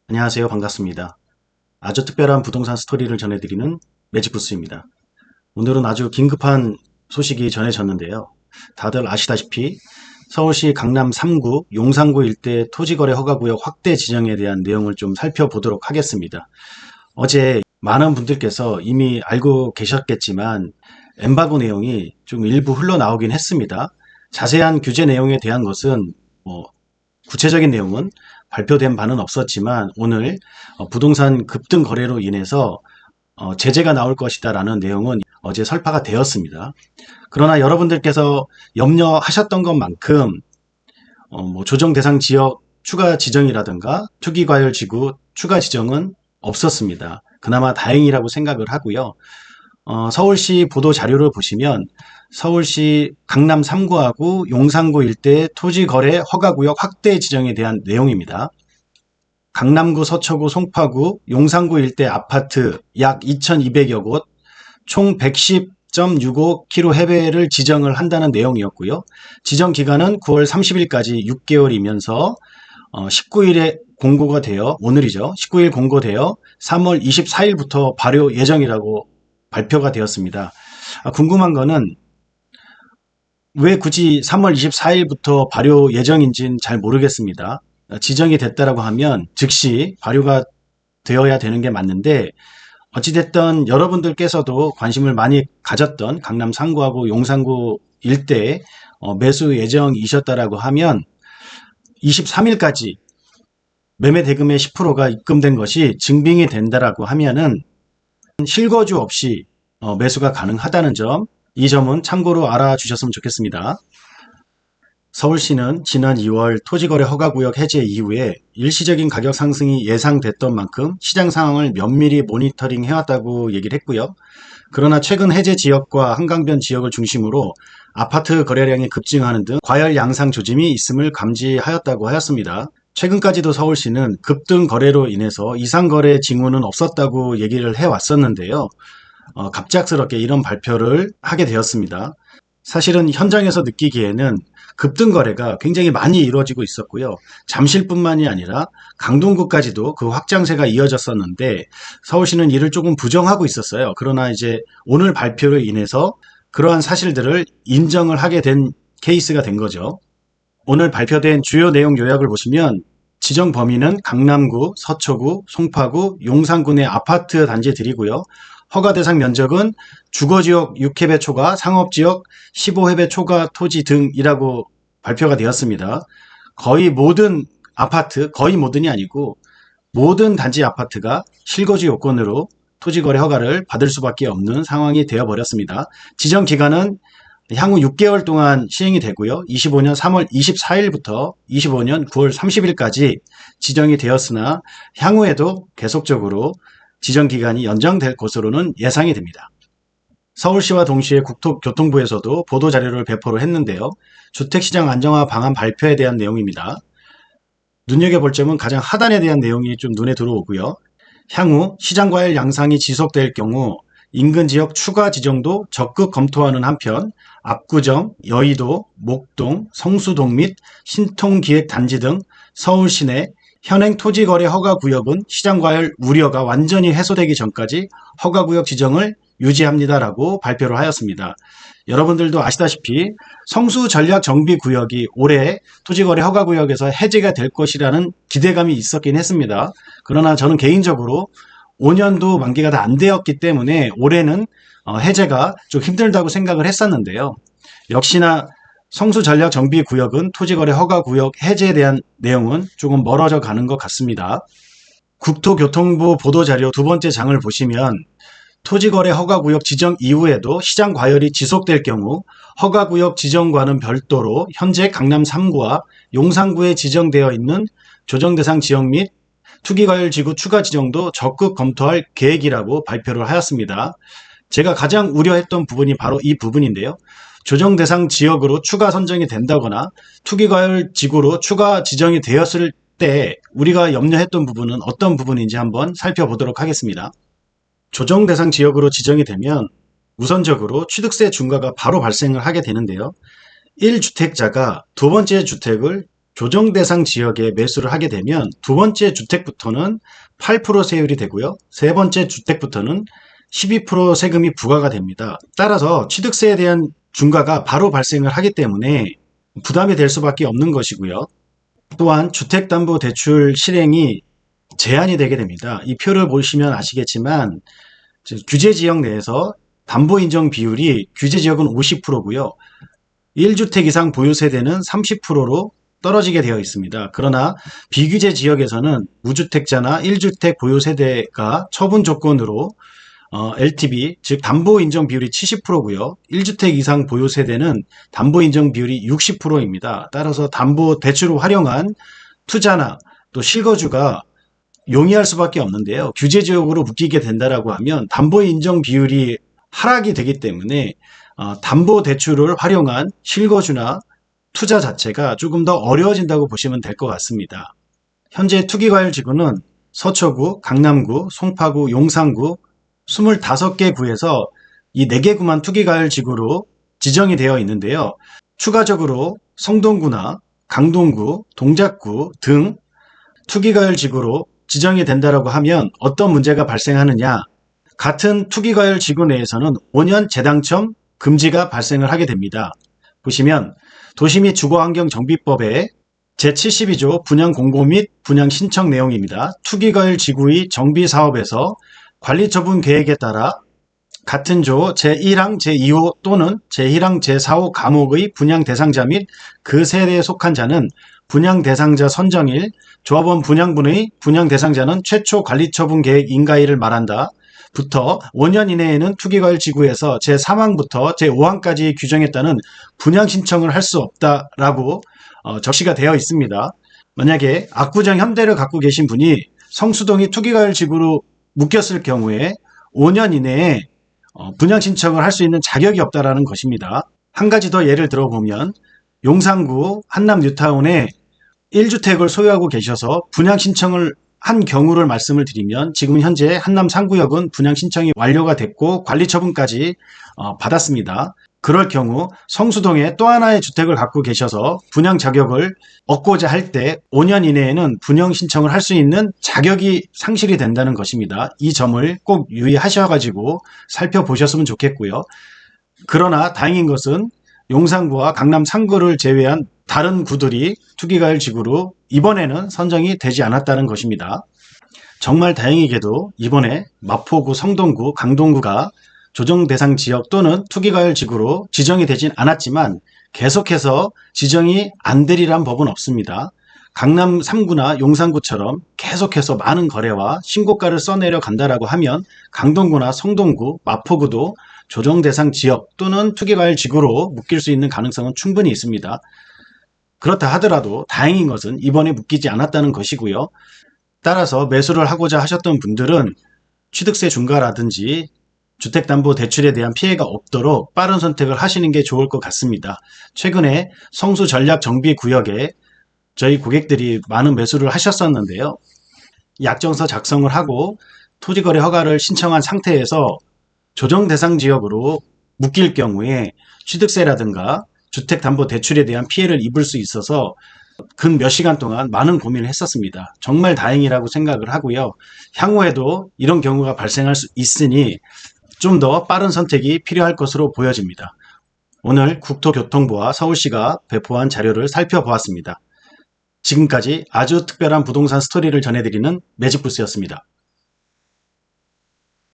안녕하세요. 반갑습니다. 아주 특별한 부동산 스토리를 전해드리는 매직부스입니다. 오늘은 아주 긴급한 소식이 전해졌는데요. 다들 아시다시피 서울시 강남 3구 용산구 일대 토지거래 허가구역 확대 지정에 대한 내용을 좀 살펴보도록 하겠습니다. 어제 많은 분들께서 이미 알고 계셨겠지만 엠바고 내용이 좀 일부 흘러나오긴 했습니다. 자세한 규제 내용에 대한 것은 구체적인 내용은 발표된 바는 없었지만 오늘 부동산 급등 거래로 인해서 제재가 나올 것이다 라는 내용은 어제 설파가 되었습니다. 그러나 여러분들께서 염려하셨던 것만큼 조정 대상 지역 추가 지정이라든가 투기과열 지구 추가 지정은 없었습니다. 그나마 다행이라고 생각을 하고요. 서울시 보도 자료를 보시면 서울시 강남 3구하고 용산구 일대 토지거래 허가구역 확대 지정에 대한 내용입니다. 강남구, 서초구, 송파구, 용산구 일대 아파트 약 2,200여 곳, 총 110.65km/를 지정을 한다는 내용이었고요. 지정 기간은 9월 30일까지 6개월이면서 19일에 공고가 되어 오늘이죠. 19일 공고되어 3월 24일부터 발효 예정이라고 발표가 되었습니다. 궁금한 거는 왜 굳이 3월 24일부터 발효 예정인지는 잘 모르겠습니다. 지정이 됐다라고 하면 즉시 발효가 되어야 되는 게 맞는데 어찌됐든 여러분들께서도 관심을 많이 가졌던 강남 3구하고 용산구 일대에 매수 예정이셨다라고 하면 23일까지 매매 대금의 10%가 입금된 것이 증빙이 된다라고 하면은 실거주 없이 매수가 가능하다는 점, 이 점은 참고로 알아주셨으면 좋겠습니다. 서울시는 지난 2월 토지거래 허가구역 해제 이후에 일시적인 가격 상승이 예상됐던 만큼 시장 상황을 면밀히 모니터링 해왔다고 얘기를 했고요. 그러나 최근 해제 지역과 한강변 지역을 중심으로 아파트 거래량이 급증하는 등 과열 양상 조짐이 있음을 감지하였다고 하였습니다. 최근까지도 서울시는 급등 거래로 인해서 이상 거래 징후는 없었다고 얘기를 해왔었는데요. 갑작스럽게 이런 발표를 하게 되었습니다. 사실은 현장에서 느끼기에는 급등 거래가 굉장히 많이 이루어지고 있었고요. 잠실뿐만이 아니라 강동구까지도 그 확장세가 이어졌었는데 서울시는 이를 조금 부정하고 있었어요. 그러나 이제 오늘 발표로 인해서 그러한 사실들을 인정을 하게 된 케이스가 된 거죠. 오늘 발표된 주요 내용 요약을 보시면 지정 범위는 강남구, 서초구, 송파구, 용산구 내 아파트 단지들이고요. 허가 대상 면적은 주거지역 6회배 초과, 상업지역 15회배 초과 토지 등이라고 발표가 되었습니다. 거의 모든 아파트, 거의 모든이 아니고 모든 단지 아파트가 실거주 요건으로 토지거래 허가를 받을 수밖에 없는 상황이 되어버렸습니다. 지정 기간은 향후 6개월 동안 시행이 되고요. 25년 3월 24일부터 25년 9월 30일까지 지정이 되었으나 향후에도 계속적으로 지정 기간이 연장될 것으로는 예상이 됩니다. 서울시와 동시에 국토교통부에서도 보도자료를 배포를 했는데요. 주택시장 안정화 방안 발표에 대한 내용입니다. 눈여겨볼 점은 가장 하단에 대한 내용이 좀 눈에 들어오고요. 향후 시장과열 양상이 지속될 경우 인근 지역 추가 지정도 적극 검토하는 한편 압구정, 여의도, 목동, 성수동 및 신통기획단지 등 서울 시내 현행 토지거래 허가구역은 시장과열 우려가 완전히 해소되기 전까지 허가구역 지정을 유지합니다라고 발표를 하였습니다. 여러분들도 아시다시피 성수전략정비구역이 올해 토지거래 허가구역에서 해제가 될 것이라는 기대감이 있었긴 했습니다. 그러나 저는 개인적으로 5년도 만기가 다 안 되었기 때문에 올해는 해제가 좀 힘들다고 생각을 했었는데요. 역시나 성수전략정비구역은 토지거래 허가구역 해제에 대한 내용은 조금 멀어져 가는 것 같습니다. 국토교통부 보도자료 두 번째 장을 보시면 토지거래 허가구역 지정 이후에도 시장 과열이 지속될 경우 허가구역 지정과는 별도로 현재 강남 3구와 용산구에 지정되어 있는 조정대상 지역 및 투기과열지구 추가 지정도 적극 검토할 계획이라고 발표를 하였습니다. 제가 가장 우려했던 부분이 바로 이 부분인데요. 조정 대상 지역으로 추가 선정이 된다거나 투기과열 지구로 추가 지정이 되었을 때 우리가 염려했던 부분은 어떤 부분인지 한번 살펴보도록 하겠습니다. 조정 대상 지역으로 지정이 되면 우선적으로 취득세 중과가 바로 발생을 하게 되는데요. 1주택자가 두 번째 주택을 조정 대상 지역에 매수를 하게 되면 두 번째 주택부터는 8% 세율이 되고요. 세 번째 주택부터는 12% 세금이 부과가 됩니다. 따라서 취득세에 대한 중과가 바로 발생을 하기 때문에 부담이 될 수밖에 없는 것이고요. 또한 주택담보대출 실행이 제한이 되게 됩니다. 이 표를 보시면 아시겠지만 규제 지역 내에서 담보 인정 비율이 규제 지역은 50%고요. 1주택 이상 보유 세대는 30%로 떨어지게 되어 있습니다. 그러나 비규제 지역에서는 무주택자나 1주택 보유 세대가 처분 조건으로 LTV, 즉 담보 인정 비율이 70%고요. 1주택 이상 보유 세대는 담보 인정 비율이 60%입니다. 따라서 담보 대출을 활용한 투자나 또 실거주가 용이할 수밖에 없는데요. 규제 지역으로 묶이게 된다라고 하면 담보 인정 비율이 하락이 되기 때문에 담보 대출을 활용한 실거주나 투자 자체가 조금 더 어려워진다고 보시면 될 것 같습니다. 현재 투기과열 지구는 서초구, 강남구, 송파구, 용산구 25개 구에서 이 4개 구만 투기과열 지구로 지정이 되어 있는데요. 추가적으로 성동구나 강동구, 동작구 등 투기과열 지구로 지정이 된다라고 하면 어떤 문제가 발생하느냐? 같은 투기과열 지구 내에서는 5년 재당첨 금지가 발생을 하게 됩니다. 보시면 도시 및 주거환경정비법의 제72조 분양공고 및 분양신청 내용입니다. 투기과열 지구의 정비사업에서 관리처분 계획에 따라 같은 조 제1항 제2호 또는 제1항 제4호 과목의 분양 대상자 및 그 세대에 속한 자는 분양 대상자 선정일, 조합원 분양분의 분양 대상자는 최초 관리처분 계획 인가일을 말한다. 부터 5년 이내에는 투기과열 지구에서 제3항부터 제5항까지 규정에 따른 분양 신청을 할 수 없다라고 적시가 되어 있습니다. 만약에 압구정 현대를 갖고 계신 분이 성수동이 투기과열 지구로 묶였을 경우에 5년 이내에 분양 신청을 할 수 있는 자격이 없다라는 것입니다. 한 가지 더 예를 들어보면 용산구 한남 뉴타운에 1주택을 소유하고 계셔서 분양 신청을 한 경우를 말씀을 드리면 지금 현재 한남 3구역은 분양 신청이 완료가 됐고 관리 처분까지 받았습니다. 그럴 경우 성수동에 또 하나의 주택을 갖고 계셔서 분양 자격을 얻고자 할 때 5년 이내에는 분양 신청을 할 수 있는 자격이 상실이 된다는 것입니다. 이 점을 꼭 유의하셔가지고 살펴보셨으면 좋겠고요. 그러나 다행인 것은 용산구와 강남 3구를 제외한 다른 구들이 투기과열 지구로 이번에는 선정이 되지 않았다는 것입니다. 정말 다행히게도 이번에 마포구, 성동구, 강동구가 조정 대상 지역 또는 투기과열 지구로 지정이 되진 않았지만 계속해서 지정이 안 되리란 법은 없습니다. 강남 3구나 용산구처럼 계속해서 많은 거래와 신고가를 써내려 간다라고 하면 강동구나 성동구, 마포구도 조정 대상 지역 또는 투기과열 지구로 묶일 수 있는 가능성은 충분히 있습니다. 그렇다 하더라도 다행인 것은 이번에 묶이지 않았다는 것이고요. 따라서 매수를 하고자 하셨던 분들은 취득세 중과라든지 주택담보대출에 대한 피해가 없도록 빠른 선택을 하시는 게 좋을 것 같습니다. 최근에 성수 전략정비구역에 저희 고객들이 많은 매수를 하셨었는데요. 약정서 작성을 하고 토지거래 허가를 신청한 상태에서 조정 대상 지역으로 묶일 경우에 취득세라든가 주택담보대출에 대한 피해를 입을 수 있어서 근 몇 시간 동안 많은 고민을 했었습니다. 정말 다행이라고 생각을 하고요. 향후에도 이런 경우가 발생할 수 있으니 좀 더 빠른 선택이 필요할 것으로 보여집니다. 오늘 국토교통부와 서울시가 배포한 자료를 살펴보았습니다. 지금까지 아주 특별한 부동산 스토리를 전해드리는 매직부스였습니다.